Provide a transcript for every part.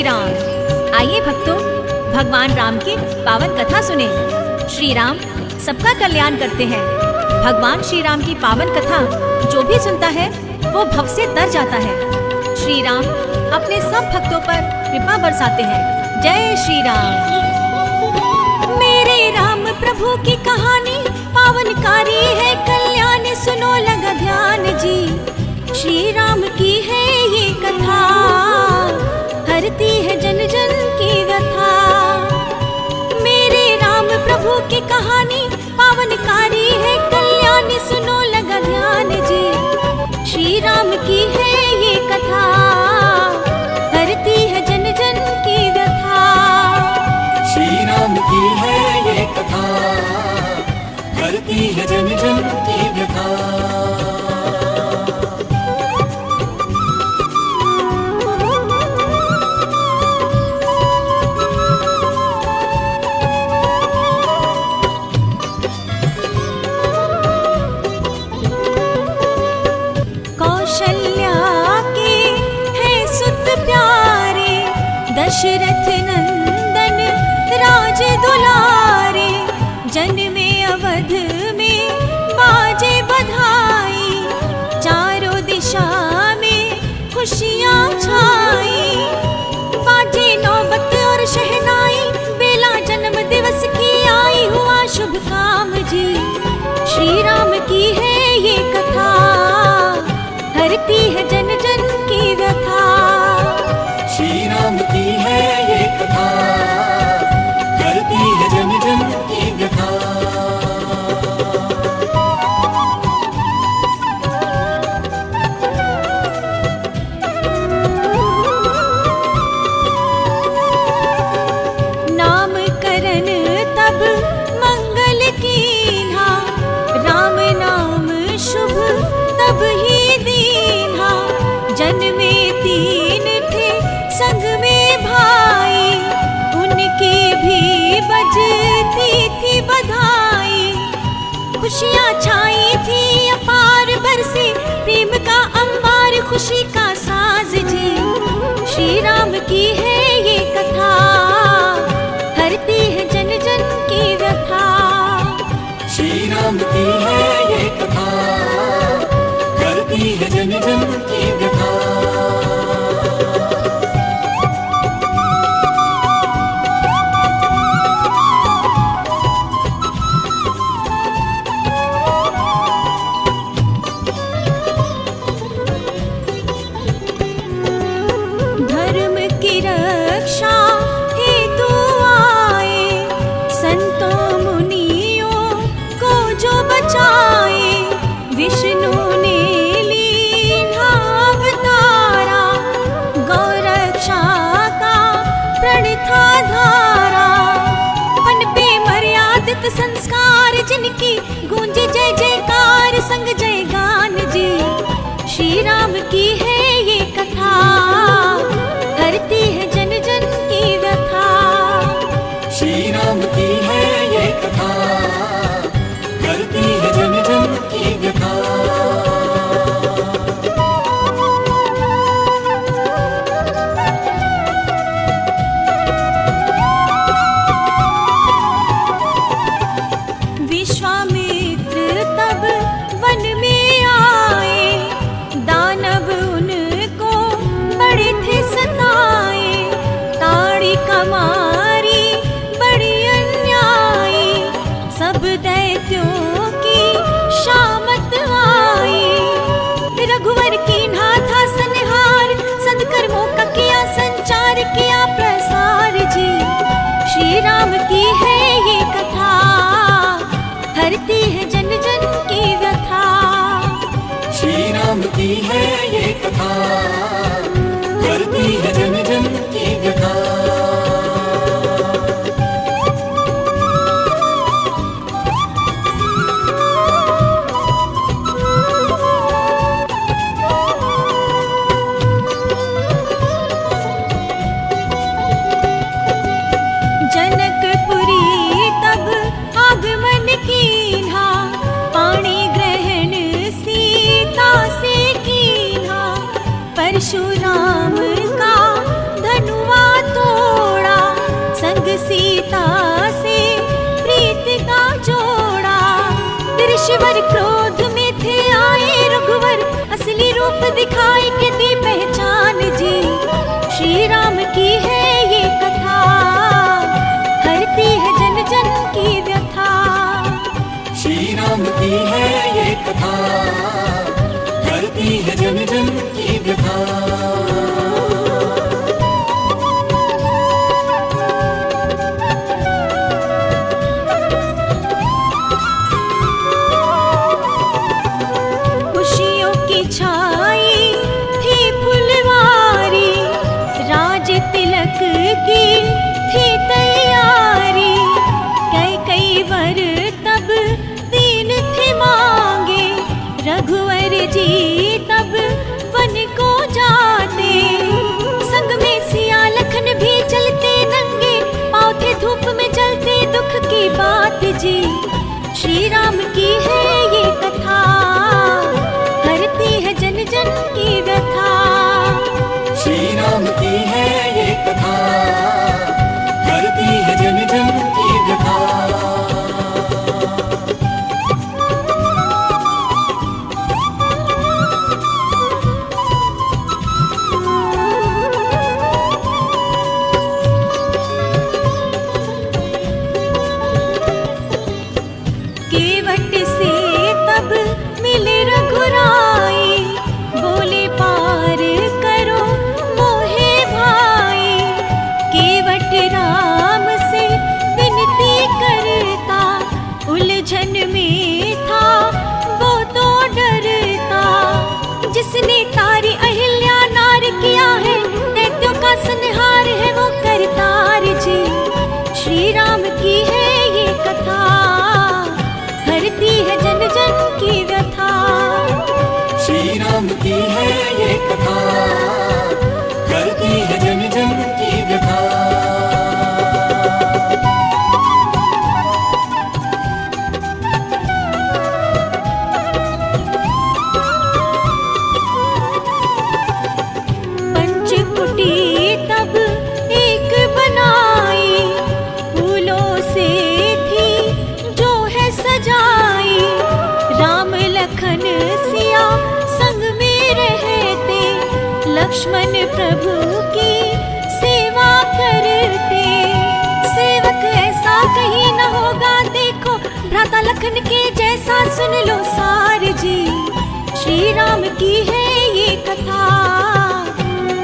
राम। आइए भक्तों, भगवान राम की पावन कथा सुने। श्री राम सबका कल्याण करते हैं। भगवान श्री राम की पावन कथा जो भी सुनता है वो भव से तर जाता है। श्री राम अपने सब भक्तों पर कृपा बरसाते हैं। जय श्री राम। मेरे राम प्रभु की कहानी पावनकारी है, कल्याण सुनो लगा ध्यान जी। श्री राम की है ये कथा, हरती है जन जन की व्यथा। मेरे राम प्रभु की कहानी पावनकारी है, कल्याण सुनो लगा ध्यान जी। श्री राम की है ये कथा, हरती है जन जन की व्यथा। श्री राम की है ये कथा, हरती है जन जन की व्यथा। दशरथ नंदन राज दुलारे, जन्मे अवध में बाजे बधाई। चारों दिशा में खुशियाँ छाई, बाजे नौबत और शहनाई। बेला जन्म दिवस की आई, हुआ शुभ काम जी। श्री राम की है ये कथा, हरती है जन जन की व्यथा। श्री राम की है ये कथा, हरती है जन जन की व्यथा। नामकरण तब मंगल कीन्हा, राम नाम शुभ तब ही दीन्हा। जन्मे तीन थे संग में भाई, उनकी भी बजती थी बधाई। खुशियाँ छाई थी अपार बरसी, प्रेम का अंबार खुशी का साज जी। श्री राम की है ये कथा, हरती है जन जन की व्यथा। श्री राम की है ये कथा, हरती है जन जन की व्यथा। धर्म की रक्षा हेतु आए, संतों मुनियों को जो बचाए। विष्णु ने लीन्हा अवतारा, गौ रक्षा का प्रण था धारा। पनपे मर्यादित संस्कार जिनकी, गूंजे जय जयकार संग जय गान जी। श्री राम की है ये कथा, हरती है जन जन की व्यथा। श्री राम की है ये कथा, हरती है जन जन की व्यथा। विश्वामित्र तब वन में आए, दानव उनको बड़े थे सताए। ताड़ी कमारी बड़ी अन्यायी, सब दैत्यों की शामत आई। रघुवर की नाथा संहार, सदकर्मों का किया संचार, किया प्रसार जी। श्री राम की है ये कथा, हरती है जन जन की व्यथा। श्री राम की है ये कथा, हरती है जन जन की व्यथा। जनकपुरी तब आगमन कीन्हा, पाणी ग्रहण सीता से कीन्हा। परशुराम का धनुआ रघुवर क्रोध में थे आए रघुवर, असली रूप दिखाई के दी पहचान जी। श्री राम की है ये कथा, हरती है जन जन की व्यथा। श्री राम की है ये कथा, हरती है जन जन की व्यथा। खुशियों की छाई थी फुलवारी, राज तिलक की थी तैयारी। कई वर तब दीन थे मांगे, रघुवर जी तब वन को जाते। संग में सिया लखन भी चलते नंगे, पाँव थे धूप में जलते दुख की बात जी। श्री राम की है ये कथा, हरती है जन जन की व्यथा। श्री राम की है ये कथा, हरती है जन जन की व्यथा। केवट से तब मिले रघुराई, बोले पार करो मोहे भाई। केवट राम से विनती करता, उलझन में था वो तो डरता। जिसने तारी अहिल्या नार किया है, दैत्यों का संहार है वो करतार जी। श्री राम की है ये कथा, हरती है जन जन की व्यथा। श्री राम की है ये कथा, हरती है जन जन की व्यथा। पंचकुटी तब एक बनाई, फूलों से थी जो है सजाई। राम लखन सिया संग में रहते, लक्ष्मण प्रभु की सेवा करते। सेवक ऐसा कहीं न होगा देखो, भ्राता लखन के जैसा सुन लो सार जी। श्री राम की है ये कथा,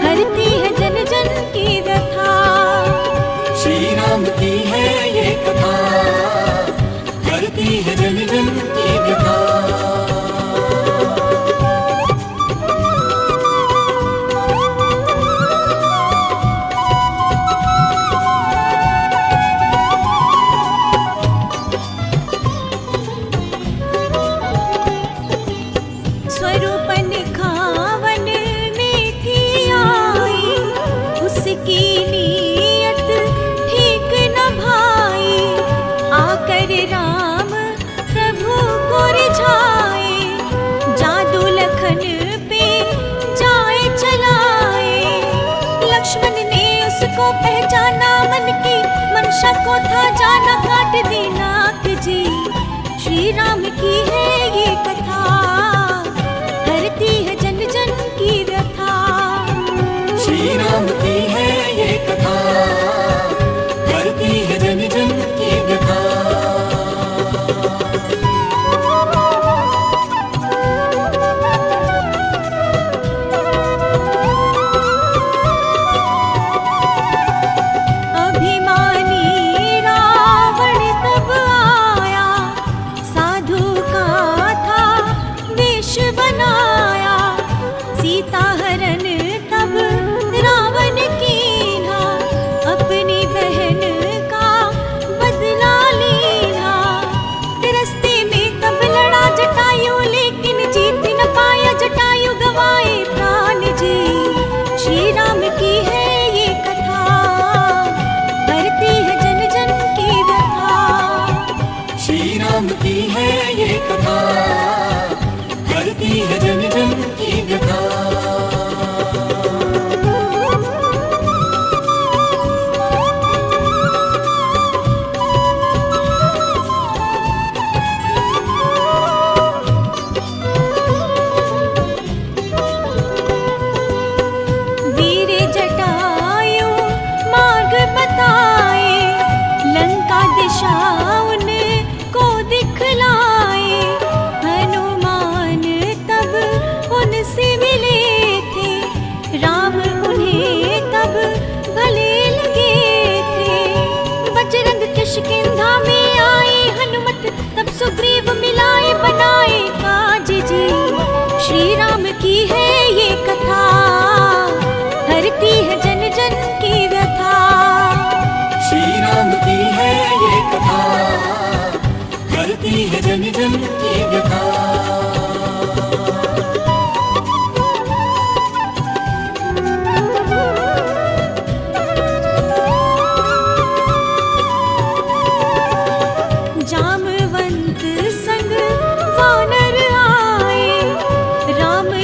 हरती है जन जन की व्यथा। श्री राम की है ये कथा, हरती है जन जन की व्यथा। स्वरूप निखावन में थी आई, उसकी नीयत ठीक न भाई। आकर राम प्रभु को रिझाए, जादू लखन पे जाए चलाए। लक्ष्मण ने उसको पहचाना, मन की मंशा को था जाना, काट दी नाक जी। श्री राम की है ये कथा, हरती है जन जन की व्यथा। श्री राम की है ये कथा, हरती है जन जन की व्यथा। अभिमानी रावण तब आया, साधु का था वे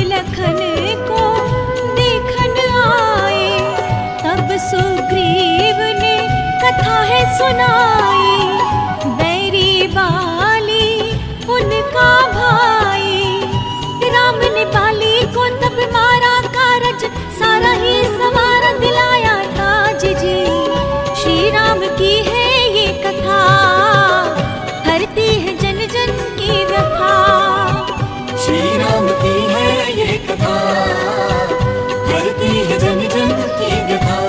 लखन को देखन आए, तब सुग्रीव ने कथा है सुनाई। बैरी बाली उनका भाई, राम ने बाली को तब मारा, कारज सारा ही सवार दिलाया ताज जी। श्री राम की है ये कथा, हरती है जन जन की व्यथा। श्री राम की है ये कथा, हरती है जन जन की व्यथा।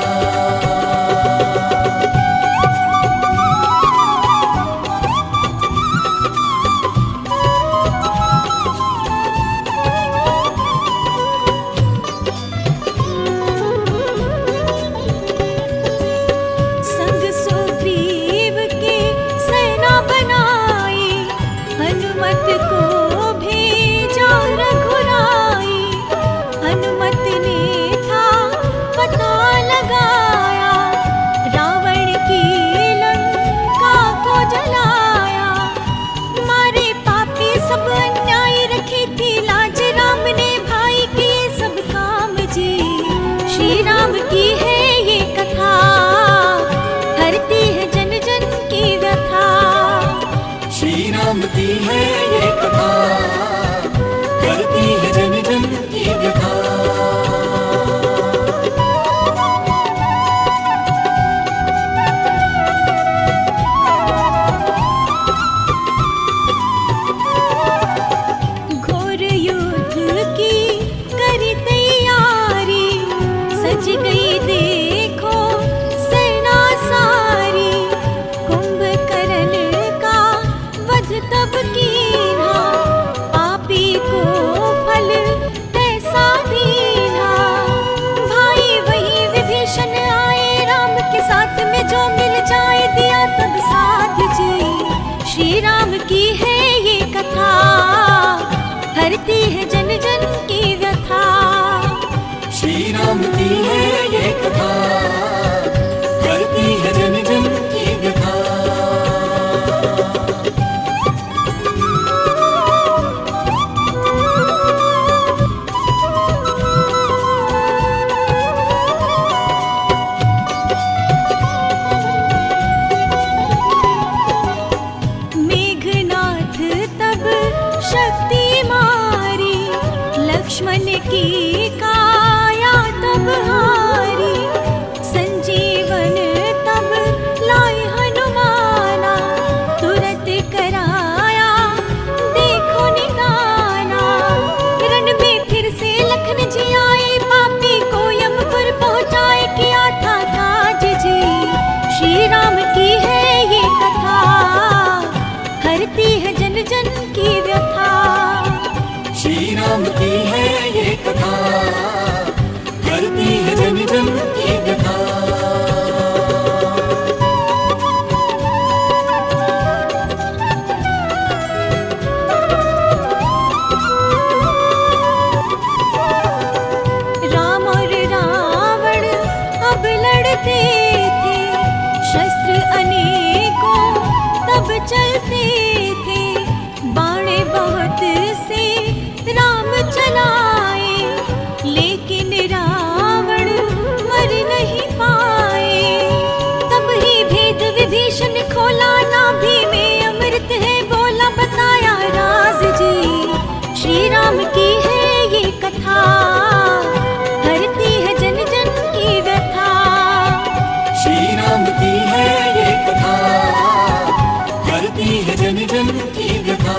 संग सुग्रीव के सेना बनाई, हनुमत को भेजा रघुराई। हनुमत ने था पता लगाया, रावण की लंका को जलाया। मारे पापी सब अन्याय, रखी थी लाज, राम ने भाई किए सब काम जी। श्री राम की है ये कथा, हरती है जन जन की व्यथा। श्री राम की है ये कथा, हरती है जन जन की व्यथा। घोर युद्ध की करी तैयारी, सज गई देखो सेना सारी। कुंभकर्ण का वध तब कीना, पापी को फल ऐसा दीना। भाई वही विभीषण आए, राम के साथ में जो मिल जाए, दिया तब साथ जी। श्री राम की है ये कथा, हरती है जन जन की व्यथा। श्री राम की है ये कथा, हरती है जन जन की व्यथा। मेघनाथ तब शक्ति मारी, लक्ष्मण की काया तब हारी। संजीवन तब लाए हनुमाना, तुरंत कराया देखो निदाना। रण में फिर से लखन जी आए, पापी को यमपुर पहुँचाए, किया था काज जी। श्री राम की है ये कथा, हरती है जन जन की व्यथा। श्री राम की है ये कथा, हरती है जन जन की व्यथा। राम और रावण अब लड़ते थे, शस्त्र अनेकों तब चलते थे। बाणे बहुत से राम चलाए, लेकिन रावण मर नहीं पाए। तब ही भेद विभीषण खोला, नाभि में अमृत है बोला, बताया राज जी। श्री राम की है ये कथा, हरती है जन जन की व्यथा। श्री राम की है ये कथा, हरती है जन जन की व्यथा।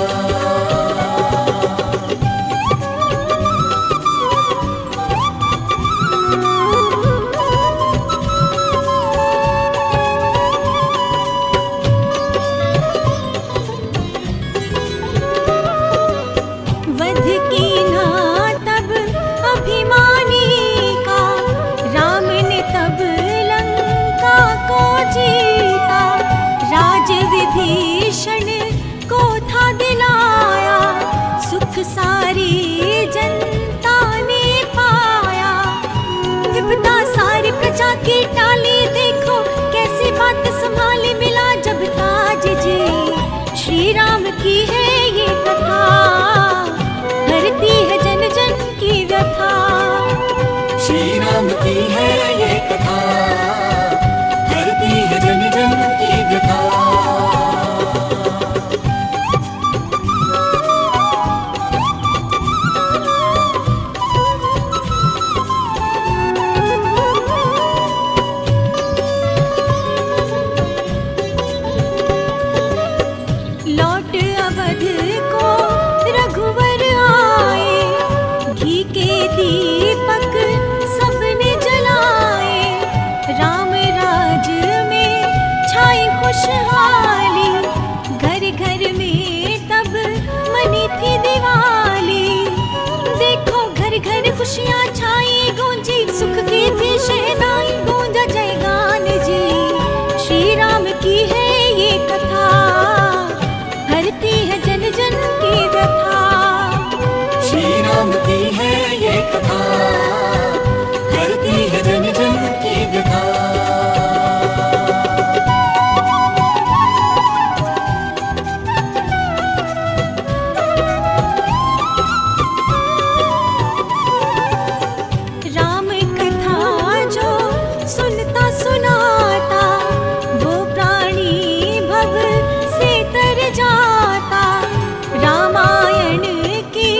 दीपक सबने जलाए, राम राज में छाई खुशहाली, घर घर में तब मनी थी दिवाली। देखो घर घर खुशियाँ छाई, गूंजी सुख की थी शहनाई, गूंजा जयगान जी। श्री राम की है ये कथा, हरती है जन जन की व्यथा। श्री राम की है ये कथा, करती है जन जन की व्यथा। राम कथा जो सुनता सुनाता, वो प्राणी भव से तर जाता। रामायण की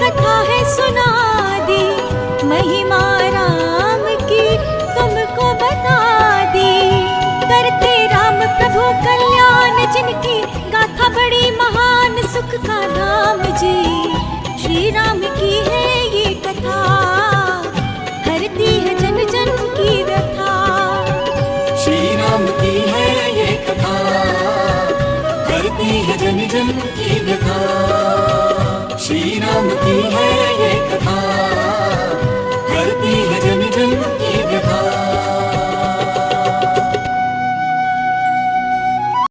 कथा है सुना दी, महिमा राम की तुमको बता दी। करते राम प्रभु कल्याण, जिनकी गाथा बड़ी महान, सुख का धाम जी। श्री राम की है ये कथा, हरती है जन जन की व्यथा। श्री राम की है ये कथा, करती है जन जन की व्यथा। श्री राम की है ये कथा,